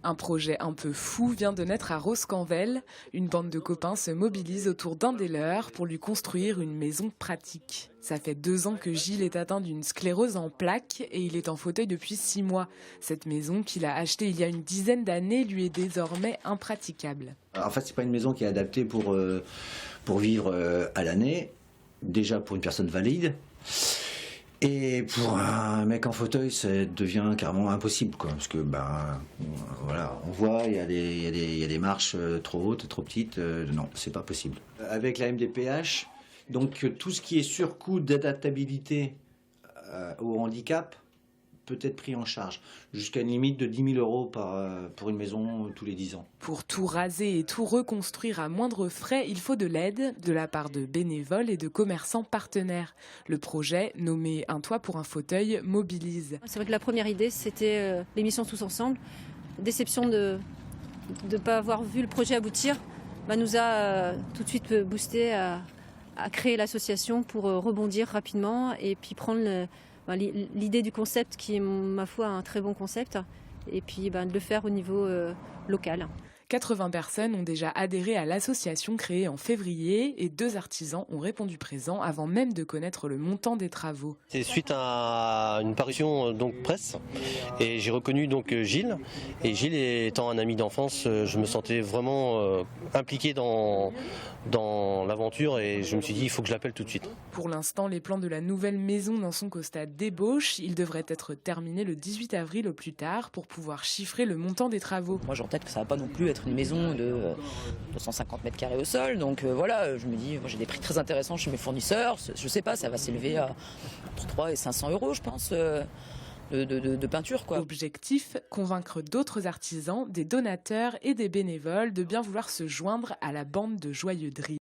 Un projet un peu fou vient de naître à Roscanvel. Une bande de copains se mobilise autour d'un des leurs pour lui construire une maison pratique. Ça fait 2 ans que Gilles est atteint d'une sclérose en plaques et il est en fauteuil depuis 6 mois. Cette maison qu'il a achetée il y a une dizaine d'années lui est désormais impraticable. En fait, c'est pas une maison qui est adaptée pour vivre à l'année. Déjà pour une personne valide. Et pour un mec en fauteuil, ça devient carrément impossible, quoi. Parce que, voilà, on voit, il y a des marches trop hautes, trop petites. Non, c'est pas possible. Avec la MDPH, donc tout ce qui est surcoût d'adaptabilité au handicap peut être pris en charge, jusqu'à une limite de 10 000 € pour une maison tous les 10 ans. Pour tout raser et tout reconstruire à moindre frais, il faut de l'aide de la part de bénévoles et de commerçants partenaires. Le projet, nommé Un toit pour un fauteuil, mobilise. C'est vrai que la première idée, c'était l'émission Tous Ensemble. Déception de ne pas avoir vu le projet aboutir, nous a tout de suite boosté à créer l'association pour rebondir rapidement et puis prendre l'idée du concept qui est, ma foi, un très bon concept, et puis de le faire au niveau local. 80 personnes ont déjà adhéré à l'association créée en février et 2 artisans ont répondu présents avant même de connaître le montant des travaux. C'est suite à une parution presse et j'ai reconnu Gilles. Et Gilles étant un ami d'enfance, je me sentais vraiment impliqué dans l'aventure et je me suis dit il faut que je l'appelle tout de suite. Pour l'instant, les plans de la nouvelle maison n'en sont qu'au stade d'ébauche. Ils devraient être terminés le 18 avril au plus tard pour pouvoir chiffrer le montant des travaux. Moi j'ai en tête que ça va pas non plus être une maison de 250 mètres carrés au sol, donc voilà, je me dis, j'ai des prix très intéressants chez mes fournisseurs, je sais pas, ça va s'élever à entre 300 et 500 € je pense. De peinture, quoi. Objectif, convaincre d'autres artisans, des donateurs et des bénévoles de bien vouloir se joindre à la bande de Joyeux Dry.